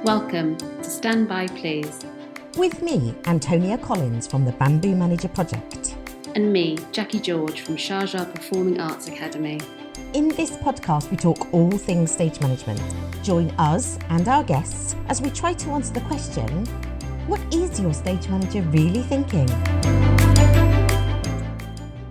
Welcome to Stand By Please. With me, Antonia Collins from the Bamboo Manager Project. And me, Jacqui George from Sharjah Performing Arts Academy. In this podcast, we talk all things stage management. Join us and our guests as we try to answer the question, what is your stage manager really thinking?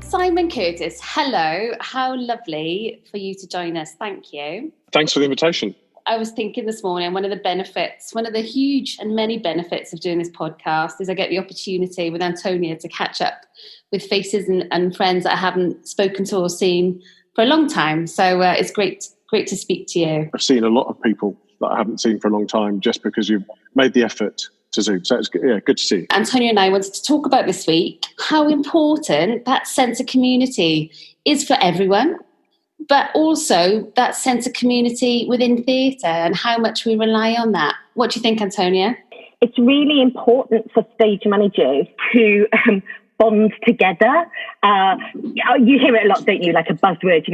Simon Curtis, hello. How lovely for you to join us. Thank you. Thanks for the invitation. I was thinking this morning, one of the huge and many benefits of doing this podcast is I get the opportunity with Antonia to catch up with faces and friends that I haven't spoken to or seen for a long time. So it's great to speak to you. I've seen a lot of people that I haven't seen for a long time just because you've made the effort to Zoom. So it's good to see you. Antonia and I wanted to talk about this week how important that sense of community is for everyone, but also that sense of community within theatre and how much we rely on that. What do you think, Antonia? It's really important for stage managers to bond together. You hear it a lot, don't you? Like a buzzword,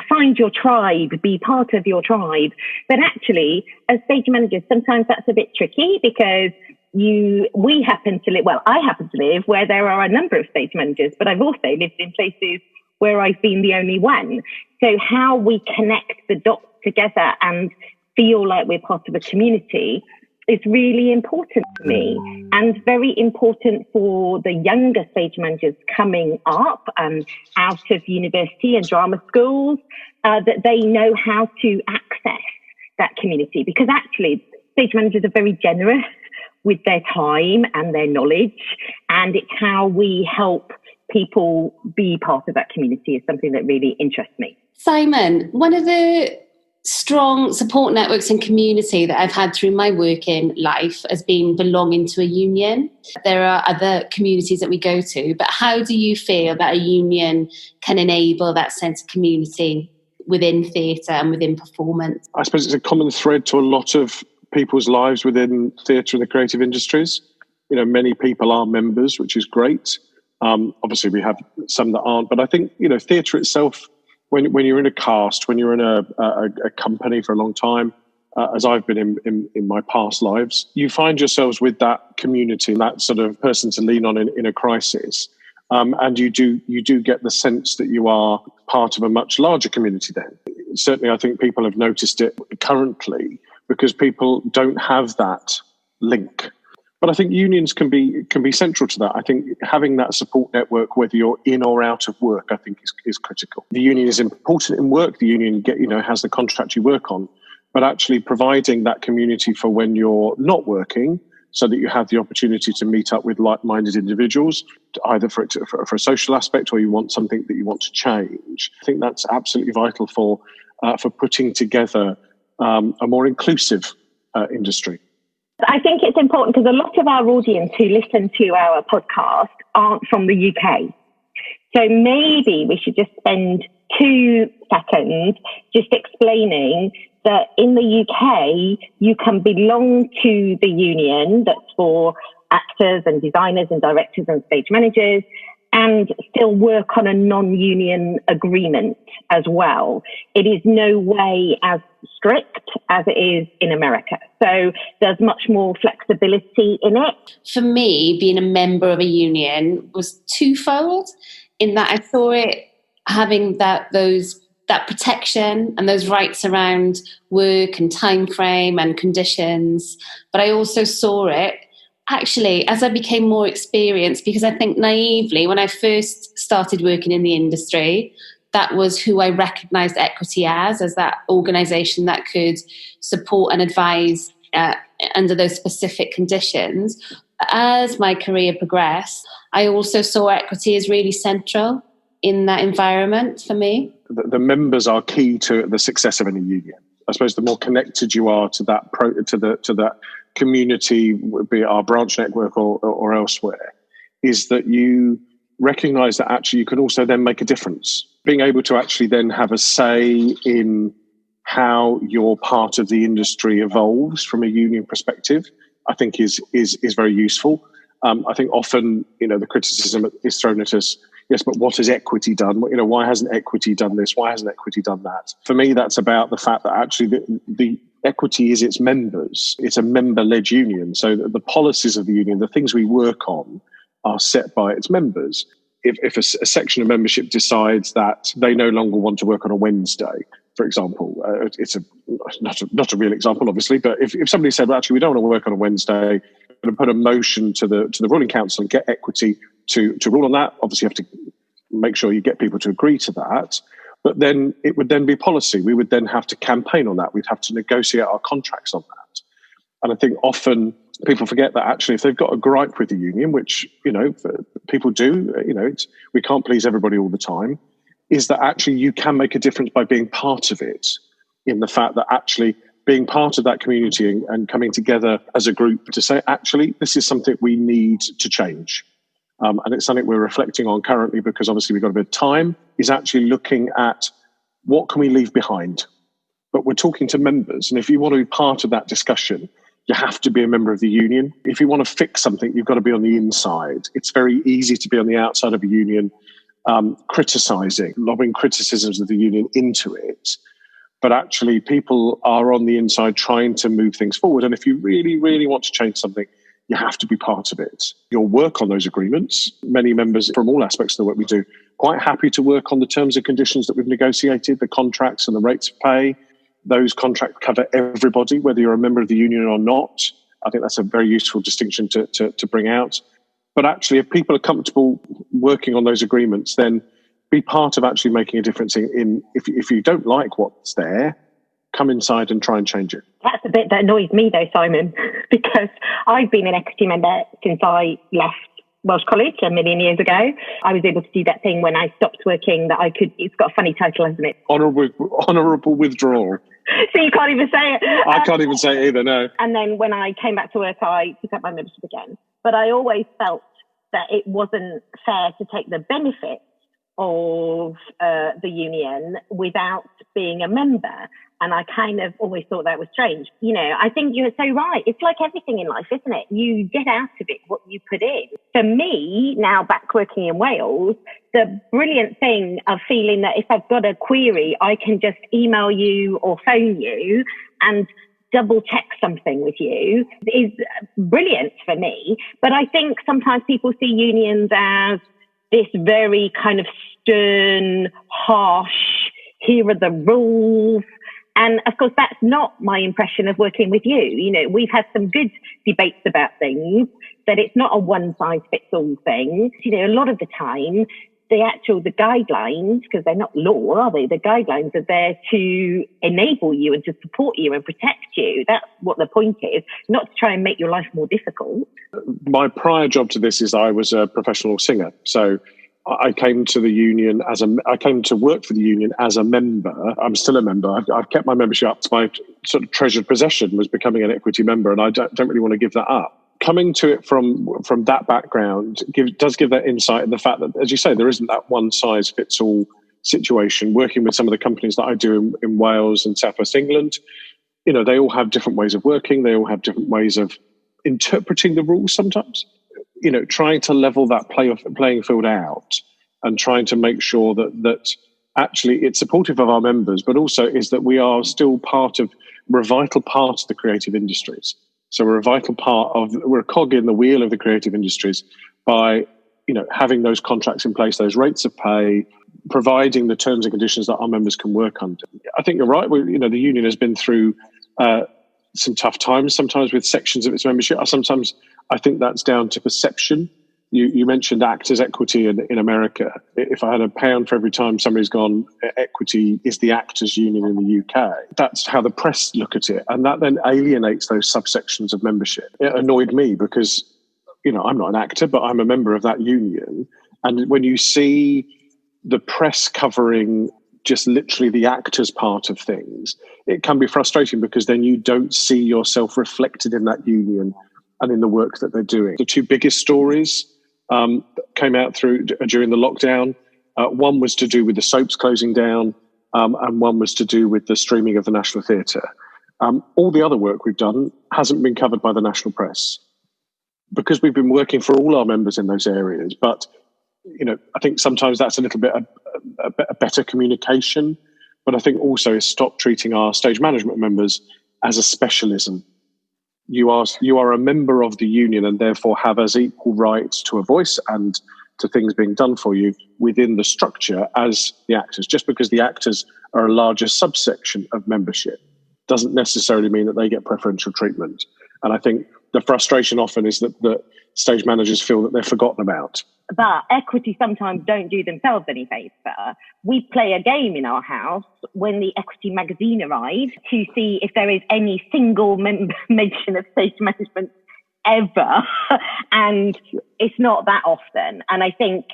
find your tribe, be part of your tribe. But actually, as stage managers, sometimes that's a bit tricky because I happen to live where there are a number of stage managers, but I've also lived in places where I've been the only one. So how we connect the dots together and feel like we're part of a community is really important to me and very important for the younger stage managers coming up out of university and drama schools, that they know how to access that community, because actually stage managers are very generous with their time and their knowledge, and it's how we help people be part of that community is something that really interests me. Simon, one of the strong support networks and community that I've had through my working life has been belonging to a union. There are other communities that we go to, but how do you feel that a union can enable that sense of community within theatre and within performance? I suppose it's a common thread to a lot of people's lives within theatre and the creative industries. Many people are members, which is great. Obviously, we have some that aren't, but I think theatre itself, when you're in a cast, when you're in a company for a long time, as I've been in my past lives, you find yourselves with that community, that sort of person to lean on in a crisis, and you do get the sense that you are part of a much larger community. Then, certainly, I think people have noticed it currently because people don't have that link. But I think unions can be central to that. I think having that support network, whether you're in or out of work, I think is critical. The union is important in work. The union has the contract you work on, but actually providing that community for when you're not working, so that you have the opportunity to meet up with like-minded individuals, either for a social aspect or you want something that you want to change. I think that's absolutely vital for putting together a more inclusive industry. I think it's important because a lot of our audience who listen to our podcast aren't from the UK. So maybe we should just spend 2 seconds just explaining that in the UK, you can belong to the union that's for actors and designers and directors and stage managers, and still work on a non-union agreement as well. It is no way as strict as it is in America. So there's much more flexibility in it. For me, being a member of a union was twofold, in that I saw it having that protection and those rights around work and time frame and conditions. But I also saw it actually, as I became more experienced, because I think naively, when I first started working in the industry, that was who I recognised Equity as that organisation that could support and advise under those specific conditions. As my career progressed, I also saw Equity as really central in that environment for me. The members are key to the success of any union. I suppose the more connected you are to that to that community, be it our branch network or elsewhere, is that you recognise that actually you can also then make a difference. Being able to actually then have a say in how your part of the industry evolves from a union perspective, I think is very useful. I think often, the criticism is thrown at us, yes, but what has Equity done? Why hasn't Equity done this? Why hasn't Equity done that? For me, that's about the fact that actually the Equity is its members. It's a member-led union. So the policies of the union, the things we work on, are set by its members. If a section of membership decides that they no longer want to work on a Wednesday, for example, it's not a real example, obviously, but if somebody said, well, actually, we don't want to work on a Wednesday, we're going to put a motion to the ruling council and get Equity to rule on that. Obviously, you have to make sure you get people to agree to that. But then it would then be policy. We would then have to campaign on that. We'd have to negotiate our contracts on that. And I think often people forget that actually if they've got a gripe with the union, which, people do, we can't please everybody all the time, is that actually you can make a difference by being part of it, in the fact that actually being part of that community and coming together as a group to say, actually, this is something we need to change. And it's something we're reflecting on currently, because obviously we've got a bit of time, is actually looking at what can we leave behind. But we're talking to members. And if you want to be part of that discussion, you have to be a member of the union. If you want to fix something, you've got to be on the inside. It's very easy to be on the outside of a union, criticising, lobbing criticisms of the union into it. But actually, people are on the inside trying to move things forward. And if you really, really want to change something, you have to be part of it. You'll work on those agreements. Many members from all aspects of the work we do, quite happy to work on the terms and conditions that we've negotiated, the contracts and the rates of pay. Those contracts cover everybody, whether you're a member of the union or not. I think that's a very useful distinction to bring out. But actually, if people are comfortable working on those agreements, then be part of actually making a difference in if you don't like what's there, come inside and try and change it. That's the bit that annoys me though, Simon, because I've been an Equity member since I left Welsh College a million years ago. I was able to do that thing when I stopped working that I could, it's got a funny title, hasn't it? Honourable withdrawal. So you can't even say it. I can't even say it either, no. And then when I came back to work, I took up my membership again. But I always felt that it wasn't fair to take the benefit of the union without being a member. And I kind of always thought that was strange. I think you're so right. It's like everything in life, isn't it? You get out of it what you put in. For me, now back working in Wales, the brilliant thing of feeling that if I've got a query, I can just email you or phone you and double check something with you is brilliant for me. But I think sometimes people see unions as this very kind of stern, harsh, here are the rules. And of course, that's not my impression of working with you. We've had some good debates about things, that it's not a one size fits all thing. A lot of the time, the guidelines, because they're not law, are they? The guidelines are there to enable you and to support you and protect you. That's what the point is, not to try and make your life more difficult. My prior job to this is I was a professional singer. So I came to the union I came to work for the union as a member. I'm still a member. I've kept my membership up. My sort of treasured possession was becoming an Equity member, and I don't really want to give that up. Coming to it from that background does give that insight in the fact that, as you say, there isn't that one size fits all situation. Working with some of the companies that I do in Wales and South West England, they all have different ways of working. They all have different ways of interpreting the rules sometimes. Trying to level that playing field out and trying to make sure that actually it's supportive of our members, but also is that we're a vital part of the creative industries. So we're a cog in the wheel of the creative industries by, having those contracts in place, those rates of pay, providing the terms and conditions that our members can work under. I think you're right. The union has been through some tough times, sometimes with sections of its membership. Sometimes I think that's down to perception. You mentioned Actors Equity in America. If I had £1 for every time somebody's gone, Equity is the actors union in the UK. That's how the press look at it. And that then alienates those subsections of membership. It annoyed me because, I'm not an actor, but I'm a member of that union. And when you see the press covering just literally the actors part of things, it can be frustrating because then you don't see yourself reflected in that union and in the work that they're doing. The two biggest stories came out during the lockdown. One was to do with the soaps closing down, and one was to do with the streaming of the National Theatre. All the other work we've done hasn't been covered by the national press because we've been working for all our members in those areas. But I think sometimes that's a little bit a better communication. But I think also is stop treating our stage management members as a specialism. You are a member of the union and therefore have as equal rights to a voice and to things being done for you within the structure as the actors. Just because the actors are a larger subsection of membership doesn't necessarily mean that they get preferential treatment. And I think the frustration often is that stage managers feel that they're forgotten about. But equity sometimes don't do themselves any favour. We play a game in our house when the Equity magazine arrives to see if there is any single mention of stage management ever. And it's not that often. And I think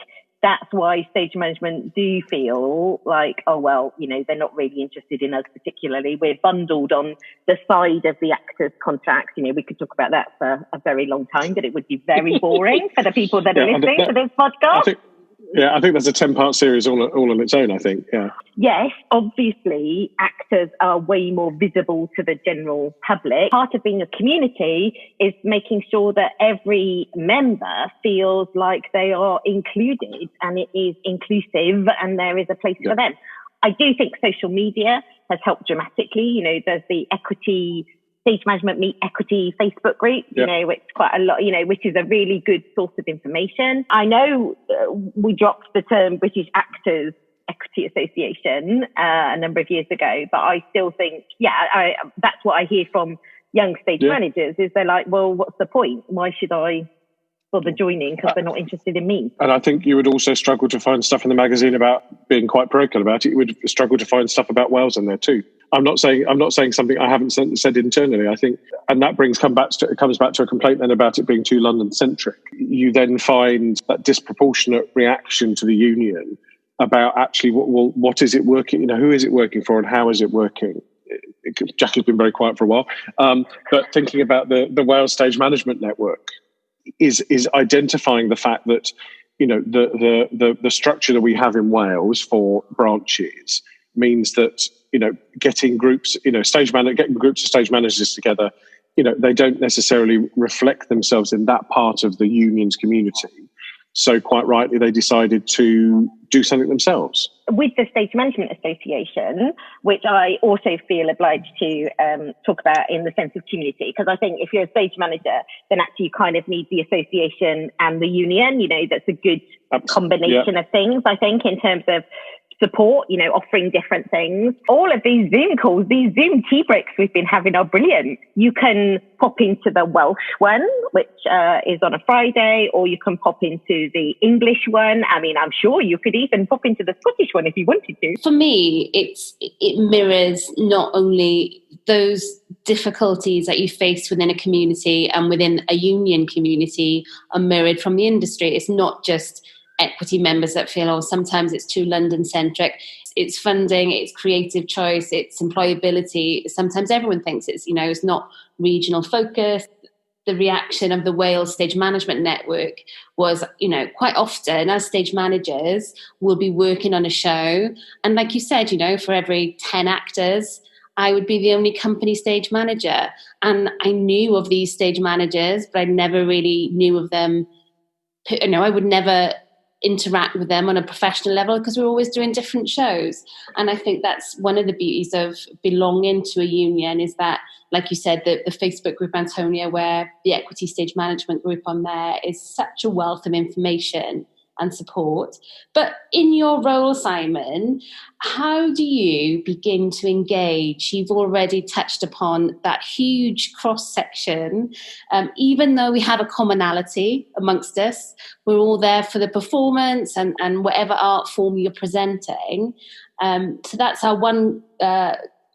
that's why stage management do feel like, oh, well, they're not really interested in us particularly. We're bundled on the side of the actors' contract. We could talk about that for a very long time, but it would be very boring for the people that are listening to this podcast. I think that's a 10-part series all on its own, I think. Yeah. Yes, obviously, actors are way more visible to the general public. Part of being a community is making sure that every member feels like they are included and it is inclusive and there is a place for them. I do think social media has helped dramatically. There's the Equity Stage Management Meet Equity Facebook group, which quite a lot, which is a really good source of information. I know we dropped the term British Actors Equity Association a number of years ago, but I still think, that's what I hear from young stage managers is they're like, well, what's the point? Why should I bother joining because they're not interested in me? And I think you would also struggle to find stuff in the magazine about being quite parochial about it. You would struggle to find stuff about Wales in there too. I'm not saying something I haven't said internally. I think, and that comes back to a complaint then about it being too London centric. You then find that disproportionate reaction to the union about actually what is it working? Who is it working for and how is it working? Jacqui's been very quiet for a while, but thinking about the Wales Stage Management Network is identifying the fact that the structure that we have in Wales for branches means that getting groups of stage managers together, they don't necessarily reflect themselves in that part of the union's community. So quite rightly, they decided to do something themselves. With the Stage Management Association, which I also feel obliged to talk about in the sense of community, because I think if you're a stage manager, then actually you kind of need the association and the union. That's a good combination of things, I think, in terms of support, offering different things. All of these Zoom calls, these Zoom tea breaks we've been having are brilliant. You can pop into the Welsh one, which is on a Friday, or you can pop into the English one. I mean, I'm sure you could even pop into the Scottish one if you wanted to. For me, it mirrors not only those difficulties that you face within a community and within a union community are mirrored from the industry. It's not just equity members that feel, sometimes it's too London-centric. It's funding, it's creative choice, it's employability. Sometimes everyone thinks it's not regional focus. The reaction of the Wales Stage Management Network was, quite often as stage managers, we'll be working on a show. And like you said, for every 10 actors, I would be the only company stage manager. And I knew of these stage managers, but I never really knew of them. I would never interact with them on a professional level because we're always doing different shows. And I think that's one of the beauties of belonging to a union is that, like you said, the Facebook group Antonia, where the Equity Stage Management group on there is such a wealth of information and support. But in your role, Simon, how do you begin to engage? You've already touched upon that huge cross-section. Even though we have a commonality amongst us, we're all there for the performance and whatever art form you're presenting. So that's our one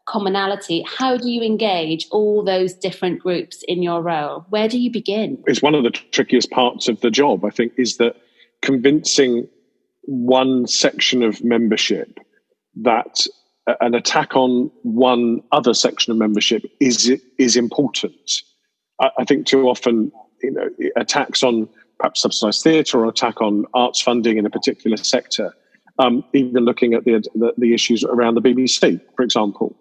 commonality. How do you engage all those different groups in your role? Where do you begin? It's one of the trickiest parts of the job, I think, is that convincing one section of membership that an attack on one other section of membership is important. I think too often, attacks on perhaps subsidised theatre or attack on arts funding in a particular sector, even looking at the issues around the BBC, for example,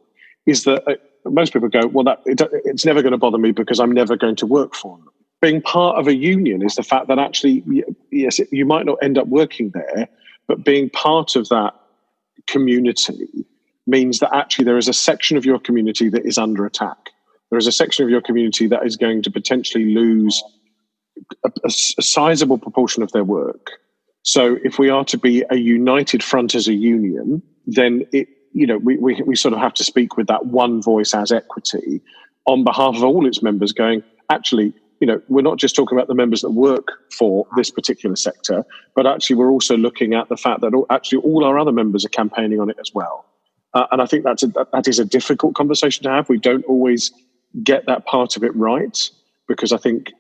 is that most people go, well, it's never going to bother me because I'm never going to work for them. Being part of a union is the fact that actually, yes, you might not end up working there, but being part of that community means that actually there is a section of your community that is under attack. there is a section of your community that is going to potentially lose a sizable proportion of their work. So if we are to be a united front as a union, then we sort of have to speak with that one voice as Equity on behalf of all its members, going, actually, we're not just talking about the members that work for this particular sector, but actually we're also looking at the fact that all our other members are campaigning on it as well. And I think that is a difficult conversation to have. We don't always get that part of it right, because I think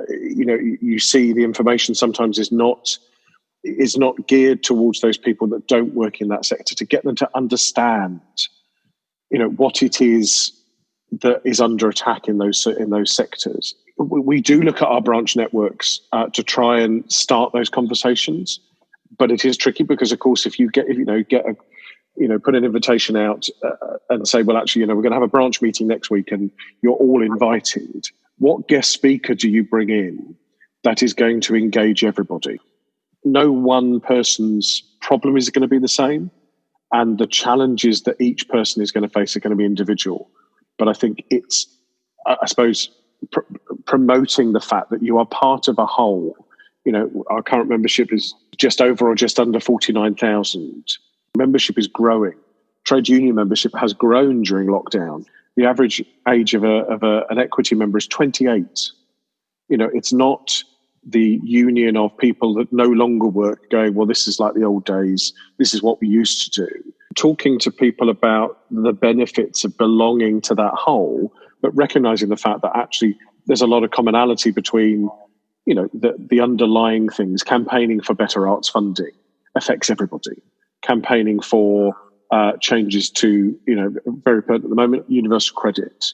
you see the information sometimes is not geared towards those people that don't work in that sector, to get them to understand what it is that is under attack in those sectors. We do look at our branch networks to try and start those conversations, but it is tricky because, of course, if you put an invitation out and say, well, actually, we're going to have a branch meeting next week and you're all invited, what guest speaker do you bring in that is going to engage everybody? No one person's problem is going to be the same, and the challenges that each person is going to face are going to be individual. But I think it's, I suppose, promoting the fact that you are part of a whole. Our current membership is just over or just under 49,000. Membership is growing. Trade union membership has grown during lockdown. The average age of an Equity member is 28. It's not the union of people that no longer work going, well, this is like the old days. This is what we used to do. Talking to people about the benefits of belonging to that whole, but recognizing the fact that actually there's a lot of commonality between, the underlying things. Campaigning for better arts funding affects everybody. Campaigning for changes to, very pertinent at the moment, universal credit,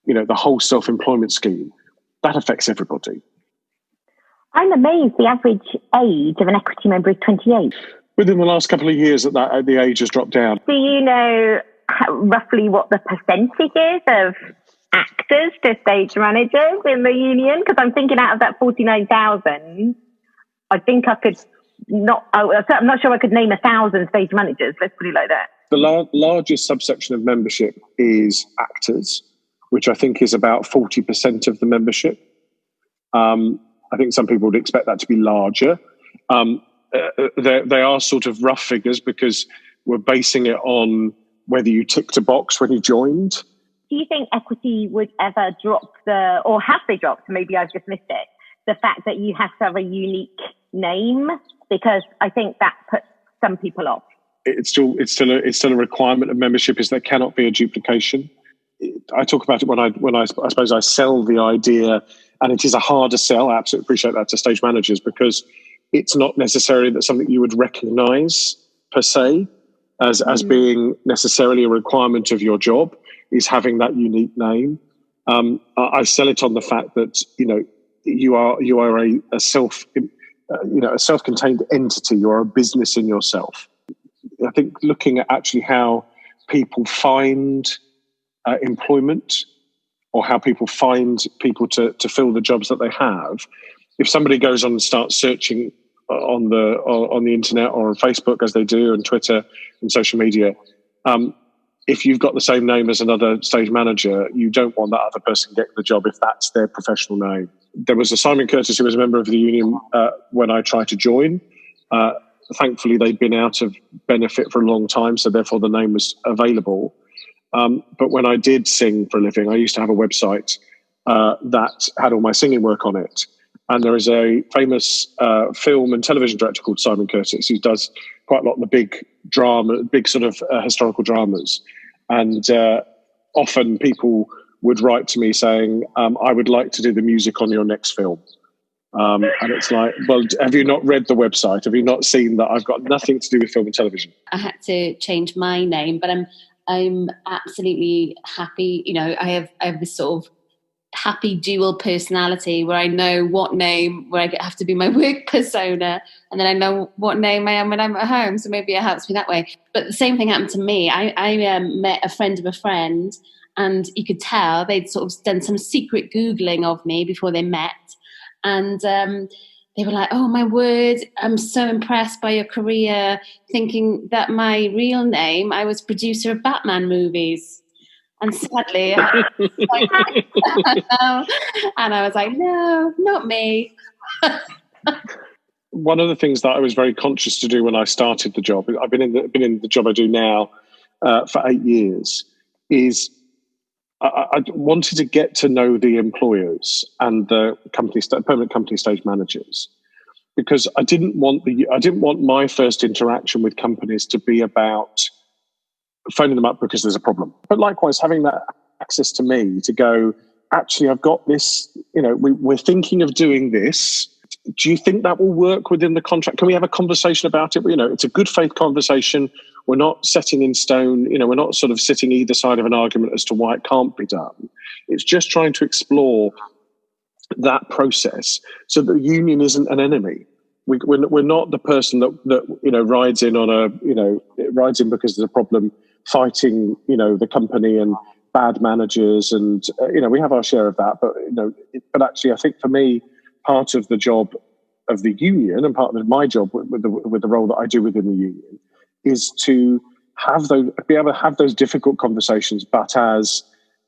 the whole self-employment scheme, that affects everybody. I'm amazed the average age of an Equity member is 28. Within the last couple of years, the age has dropped down. Do you know roughly what the percentage is of actors to stage managers in the union? Because I'm thinking out of that 49,000, I think I could I'm not sure I could name 1,000 stage managers, let's put it like that. The largest subsection of membership is actors, which I think is about 40% of the membership. I think some people would expect that to be larger. They are sort of rough figures because we're basing it on whether you ticked a box when you joined. Do you think Equity would ever drop or have they dropped, maybe I've just missed it, the fact that you have to have a unique name? Because I think that puts some people off. It's still a requirement of membership, is there cannot be a duplication. I talk about it when I suppose I sell the idea, and it is a harder sell. I absolutely appreciate that to stage managers, because it's not necessarily that something you would recognise per se as being necessarily a requirement of your job, is having that unique name. I sell it on the fact that you are a self-contained entity. You are a business in yourself. I think looking at actually how people find employment, or how people find people to fill the jobs that they have. If somebody goes on and starts searching on the internet or on Facebook, as they do, and Twitter and social media, if you've got the same name as another stage manager, you don't want that other person getting the job if that's their professional name. There was a Simon Curtis who was a member of the union when I tried to join. Thankfully, they'd been out of benefit for a long time, so therefore the name was available. But when I did sing for a living, I used to have a website that had all my singing work on it. And there is a famous film and television director called Simon Curtis, who does quite a lot of the big sort of historical dramas. And often people would write to me saying, I would like to do the music on your next film. And it's like, well, have you not read the website? Have you not seen that I've got nothing to do with film and television? I had to change my name, but I'm absolutely happy. I have this sort of happy dual personality where I know what name, where I have to be my work persona, and then I know what name I am when I'm at home. So maybe it helps me that way. But the same thing happened to me. I met a friend of a friend, and you could tell they'd sort of done some secret Googling of me before they met. And they were like, oh, my word, I'm so impressed by your career, thinking that my real name, I was producer of Batman movies. And sadly, and I was like, no, not me. One of the things that I was very conscious to do when I started the job, I've been in the job I do now for 8 years, is I wanted to get to know the employers and the permanent company stage managers, because I didn't want my first interaction with companies to be about phoning them up because there's a problem. But likewise, having that access to me to go, actually, I've got this, we're thinking of doing this. Do you think that will work within the contract? Can we have a conversation about it? It's a good faith conversation. We're not setting in stone, we're not sort of sitting either side of an argument as to why it can't be done. It's just trying to explore that process so the union isn't an enemy. We're not the person that rides in because there's a problem, fighting the company and bad managers, and we have our share of that. But actually, I think for me, part of the job of the union and part of my job with the role that I do within the union is to be able to have those difficult conversations, but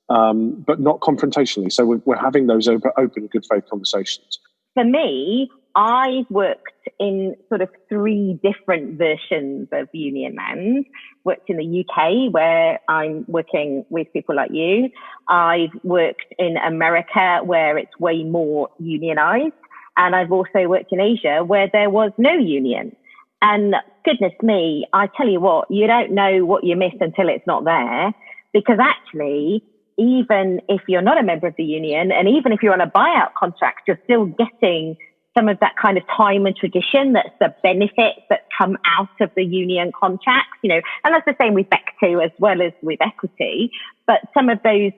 not confrontationally. So we're having those open, good faith conversations. For me, I've worked in sort of 3 different versions of union land. Worked in the UK, where I'm working with people like you. I've worked in America, where it's way more unionized. And I've also worked in Asia, where there was no union. And goodness me, I tell you what, you don't know what you miss until it's not there. Because actually, even if you're not a member of the union, and even if you're on a buyout contract, you're still getting some of that kind of time and tradition, that's the benefits that come out of the union contracts, and that's the same with BEC2 as well as with equity. But some of those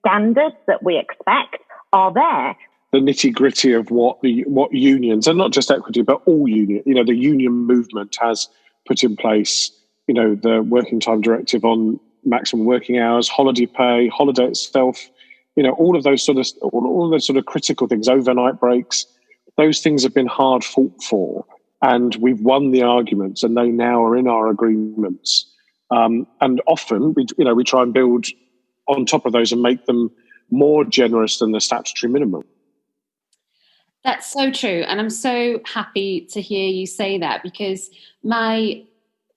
standards that we expect are there. The nitty-gritty of what unions, and not just equity, but all union, the union movement has put in place, the working time directive on maximum working hours, holiday pay, holiday itself, all of those sort of critical things, overnight breaks. Those things have been hard fought for, and we've won the arguments, and they now are in our agreements. And often we try and build on top of those and make them more generous than the statutory minimum. That's so true. And I'm so happy to hear you say that, because my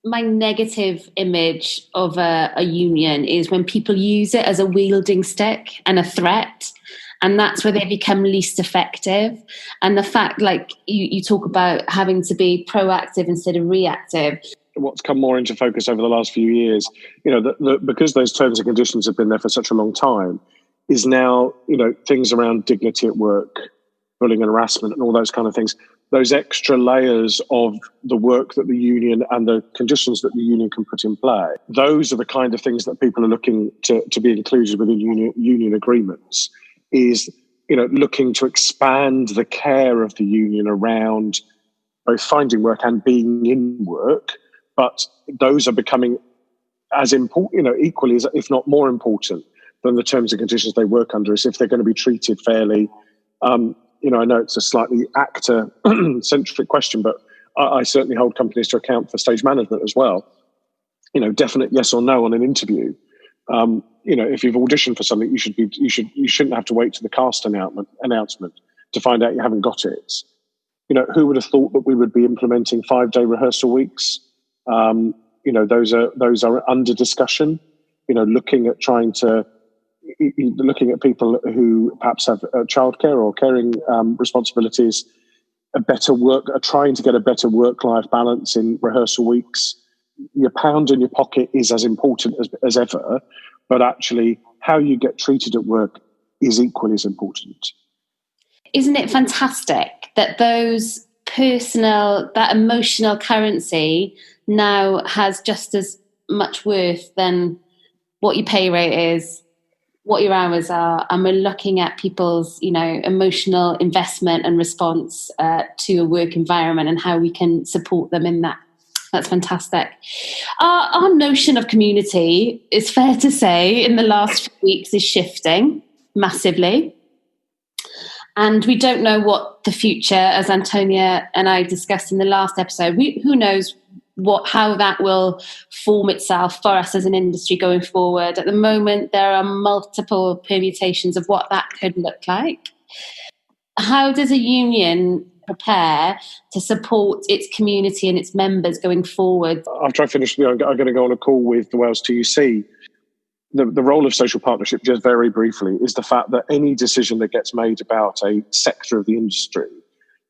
negative image of a union is when people use it as a wielding stick and a threat. And that's where they become least effective. And the fact, like you talk about having to be proactive instead of reactive. What's come more into focus over the last few years, because those terms and conditions have been there for such a long time, is now, things around dignity at work, bullying and harassment and all those kind of things, those extra layers of the work that the union and the conditions that the union can put in play. Those are the kind of things that people are looking to be included within union agreements, is, looking to expand the care of the union around both finding work and being in work. But those are becoming as important, equally, as, if not more important than the terms and conditions they work under, as if they're going to be treated fairly. I know it's a slightly actor-centric question, but I certainly hold companies to account for stage management as well. Definite yes or no on an interview. If you've auditioned for something, you shouldn't have to wait to the cast announcement to find out you haven't got it. Who would have thought that we would be implementing 5-day rehearsal weeks? Those are under discussion. Looking at people who perhaps have childcare or caring responsibilities, are trying to get a better work-life balance in rehearsal weeks. Your pound in your pocket is as important as ever, but actually how you get treated at work is equally as important. Isn't it fantastic that that emotional currency now has just as much worth than what your pay rate is, what your hours are, and we're looking at people's, emotional investment and response to a work environment and how we can support them in that. That's fantastic. Our notion of community, it's fair to say, in the last few weeks is shifting massively. And we don't know what the future, as Antonia and I discussed in the last episode, who knows how that will form itself for us as an industry going forward. At the moment, there are multiple permutations of what that could look like. How does a union prepare to support its community and its members going forward? After I finish, I'm going to go on a call with the Wales TUC. The role of social partnership, just very briefly, is the fact that any decision that gets made about a sector of the industry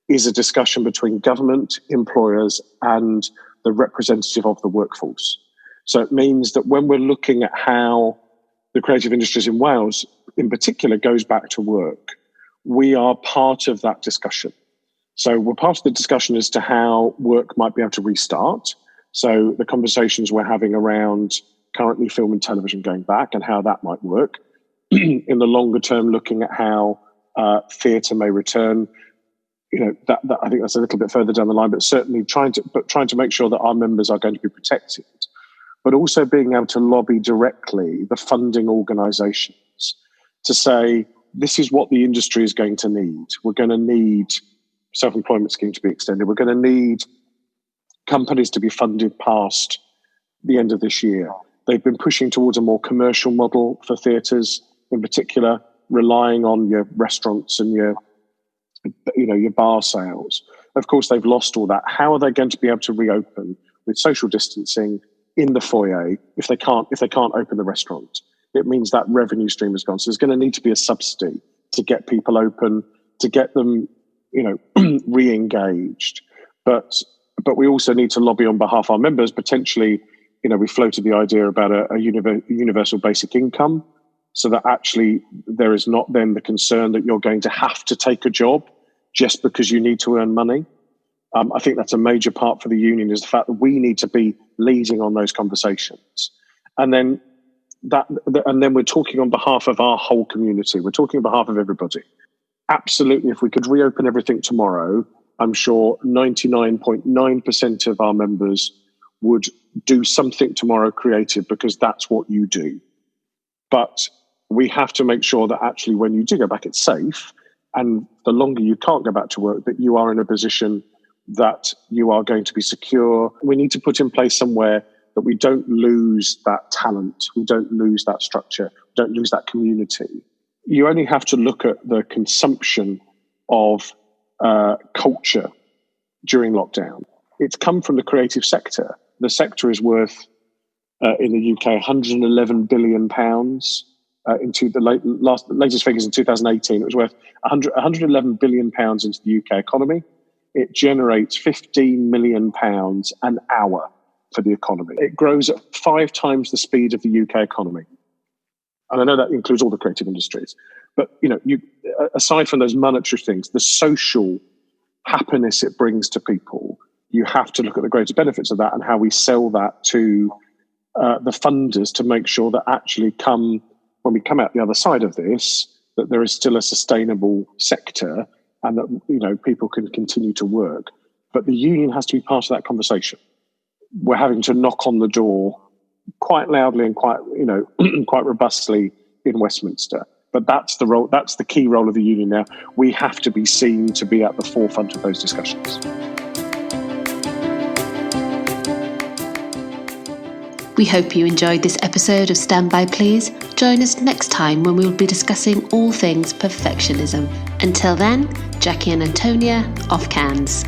is a discussion between government, employers, and the representative of the workforce. So it means that when we're looking at how the creative industries in Wales, in particular, goes back to work, we are part of that discussion. So we're part of the discussion as to how work might be able to restart. So the conversations we're having around currently film and television going back and how that might work. In the longer term, looking at how theatre may return. That I think that's a little bit further down the line, but certainly trying to make sure that our members are going to be protected, but also being able to lobby directly the funding organisations to say, this is what the industry is going to need. We're going to need self-employment scheme to be extended. We're going to need companies to be funded past the end of this year. They've been pushing towards a more commercial model for theatres, in particular, relying on your restaurants and your bar sales. Of course, they've lost all that. How are they going to be able to reopen with social distancing in the foyer if they can't open the restaurant? It means that revenue stream has gone. So there's going to need to be a subsidy to get people open, to get them, re-engaged. But we also need to lobby on behalf of our members. Potentially, we floated the idea about a universal basic income, so that actually there is not then the concern that you're going to have to take a job just because you need to earn money. I think that's a major part for the union, is the fact that we need to be leading on those conversations. And then we're talking on behalf of our whole community. We're talking on behalf of everybody. Absolutely, if we could reopen everything tomorrow, I'm sure 99.9% of our members would do something tomorrow creative, because that's what you do. But we have to make sure that actually when you do go back, it's safe. And the longer you can't go back to work, that you are in a position that you are going to be secure. We need to put in place somewhere that we don't lose that talent, we don't lose that structure, we don't lose that community. You only have to look at the consumption of culture during lockdown. It's come from the creative sector. The sector is worth, in the UK, £111 billion. Into the latest figures in 2018, it was worth £111 billion into the UK economy. It generates £15 million an hour for the economy. It grows at 5 times the speed of the UK economy. And I know that includes all the creative industries. But, aside from those monetary things, the social happiness it brings to people, you have to look at the greater benefits of that and how we sell that to the funders to make sure that actually when we come out the other side of this, that there is still a sustainable sector and that, people can continue to work. But the union has to be part of that conversation. We're having to knock on the door quite loudly and quite robustly in Westminster. But that's the role. That's the key role of the union now. We have to be seen to be at the forefront of those discussions. We hope you enjoyed this episode of Stand By Please. Join us next time when we'll be discussing all things perfectionism. Until then, Jacqui and Antonia, off cans.